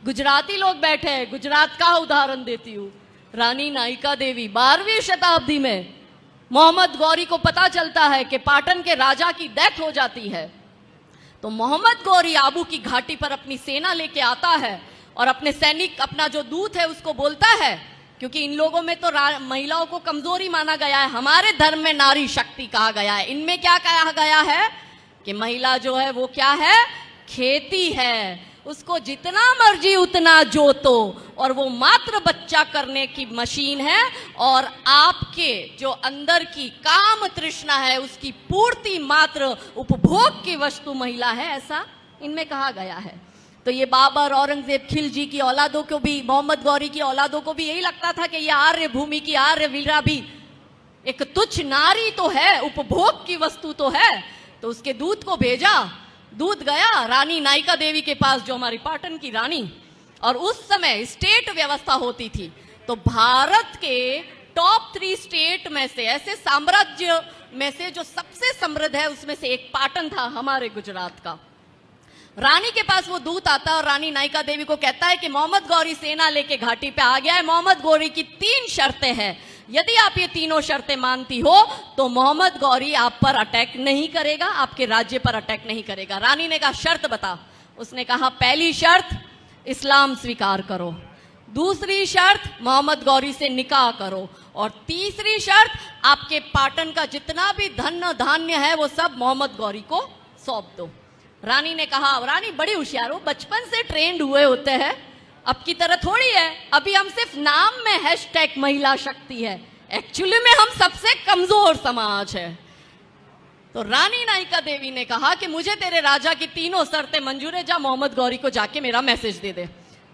गुजराती लोग बैठे हैं, गुजरात का उदाहरण देती हूँ। रानी नायिका देवी 12वीं शताब्दी में मोहम्मद गौरी को पता चलता है कि पाटन के राजा की डेथ हो जाती है, तो मोहम्मद गौरी आबू की घाटी पर अपनी सेना लेके आता है और अपने सैनिक, अपना जो दूत है उसको बोलता है, क्योंकि इन लोगों में तो महिलाओं को कमजोरी माना गया है, हमारे धर्म में नारी शक्ति कहा गया है, इनमें क्या कहा गया है कि महिला जो है वो क्या है, खेती है, उसको जितना मर्जी उतना जोतो, और वो मात्र बच्चा करने की मशीन है, और आपके जो अंदर की काम तृष्णा है उसकी पूर्ति मात्र उपभोग की वस्तु महिला है, ऐसा इनमें कहा गया है। तो ये बाबर, औरंगजेब, खिलजी की औलादों को भी, मोहम्मद गौरी की औलादों को भी यही लगता था कि ये आर्य भूमि की आर्य वीरा भी एक तुच्छ नारी तो है, उपभोग की वस्तु तो है। तो उसके दूत को भेजा, दूत गया रानी नायिका देवी के पास, जो हमारी पाटन की रानी, और उस समय स्टेट व्यवस्था होती थी, तो भारत के टॉप 3 स्टेट में से, ऐसे साम्राज्य में से जो सबसे समृद्ध है उसमें से एक पाटन था, हमारे गुजरात का। रानी के पास वो दूत आता है और रानी नायिका देवी को कहता है कि मोहम्मद गौरी सेना लेके घाटी पे आ गया है, मोहम्मद गौरी की 3 शर्तें हैं, यदि आप ये तीनों शर्तें मानती हो तो मोहम्मद गौरी आप पर अटैक नहीं करेगा, आपके राज्य पर अटैक नहीं करेगा। रानी ने कहा शर्त बता। उसने कहा पहली शर्त इस्लाम स्वीकार करो, दूसरी शर्त मोहम्मद गौरी से निकाह करो, और तीसरी शर्त आपके पाटन का जितना भी धन धान्य है वो सब मोहम्मद गौरी को सौंप दो। रानी ने कहा, रानी बड़ी होशियार हो, बचपन से ट्रेंड हुए होते हैं, अब की तरह थोड़ी है, अभी हम सिर्फ नाम में हैशटैग महिला शक्ति है, एक्चुअली में हम सबसे कमजोर समाज है। तो रानी नायिका देवी ने कहा कि मुझे तेरे राजा की तीनों शर्तें मंजूर है, जा मोहम्मद गौरी को जाके मेरा मैसेज दे दे।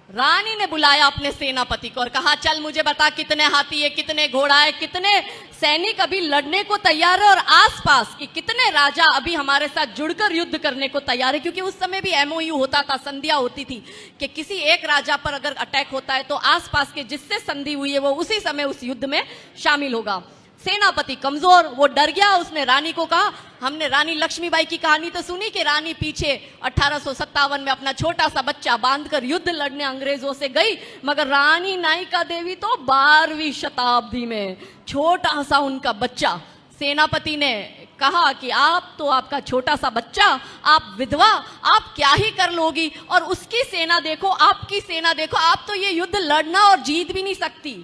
रानी ने बुलाया अपने सेनापति को और कहा चल मुझे बता कितने हाथी है, कितने घोड़ा है, कितने सैनिक अभी लड़ने को तैयार है, और आसपास कि कितने राजा अभी हमारे साथ जुड़कर युद्ध करने को तैयार है, क्योंकि उस समय भी एमओयू होता था, संधिया होती थी कि किसी एक राजा पर अगर अटैक होता है तो आसपास के जिससे संधि हुई है वो उसी समय उस युद्ध में शामिल होगा। सेनापति कमजोर, वो डर गया, उसने रानी को कहा, हमने रानी लक्ष्मीबाई की कहानी तो सुनी कि रानी पीछे 1857 में अपना छोटा सा बच्चा बांधकर युद्ध लड़ने अंग्रेजों से गई, मगर रानी नायिका देवी तो 12वीं शताब्दी में छोटा सा उनका बच्चा। सेनापति ने कहा कि आप तो, आपका छोटा सा बच्चा, आप विधवा, आप क्या ही कर लोगी, और उसकी सेना देखो, आपकी सेना देखो, आप तो ये युद्ध लड़ना और जीत भी नहीं सकती।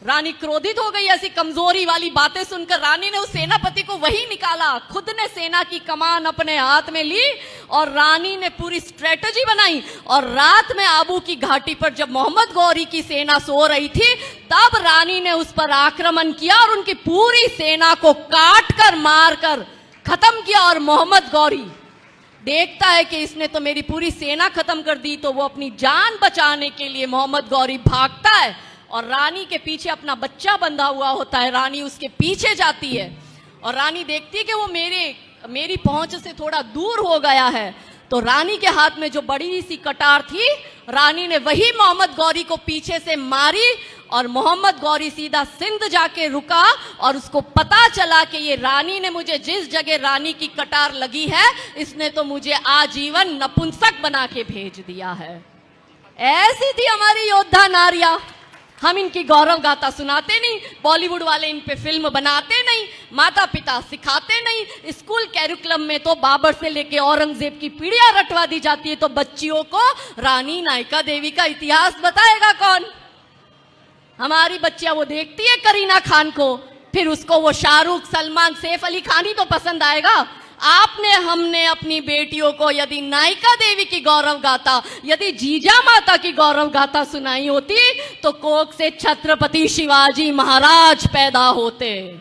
रानी क्रोधित हो गई ऐसी कमजोरी वाली बातें सुनकर। रानी ने उस सेनापति को वही निकाला, खुद ने सेना की कमान अपने हाथ में ली और रानी ने पूरी स्ट्रेटजी बनाई, और रात में आबू की घाटी पर जब मोहम्मद गौरी की सेना सो रही थी तब रानी ने उस पर आक्रमण किया और उनकी पूरी सेना को काट कर मार कर खत्म किया। और मोहम्मद गौरी देखता है कि इसने तो मेरी पूरी सेना खत्म कर दी, तो वो अपनी जान बचाने के लिए मोहम्मद गौरी भागता है और रानी के पीछे अपना बच्चा बंधा हुआ होता है। रानी उसके पीछे जाती है और रानी देखती है कि वो मेरी पहुंच से थोड़ा दूर हो गया है, तो रानी के हाथ में जो बड़ी सी कटार थी, रानी ने वही मोहम्मद गौरी को पीछे से मारी, और मोहम्मद गौरी सीधा सिंध जाके रुका, और उसको पता चला कि ये रानी ने मुझे, जिस जगह रानी की कटार लगी है, इसने तो मुझे आजीवन नपुंसक बना के भेज दिया है। ऐसी थी हमारी योद्धा नारियां। हम इनकी गौरव गाथा सुनाते नहीं, बॉलीवुड वाले इन पे फिल्म बनाते नहीं, माता पिता सिखाते नहीं, स्कूल कैरिकुलम में तो बाबर से लेके औरंगजेब की पीढ़ियां रटवा दी जाती है, तो बच्चियों को रानी नायिका देवी का इतिहास बताएगा कौन? हमारी बच्चियां वो देखती है करीना खान को, फिर उसको वो शाहरुख, सलमान, सैफ अली खान ही तो पसंद आएगा। आपने, हमने अपनी बेटियों को यदि नायिका देवी की गौरव गाथा, यदि जीजा माता की गौरव गाथा सुनाई होती तो कोख से छत्रपति शिवाजी महाराज पैदा होते।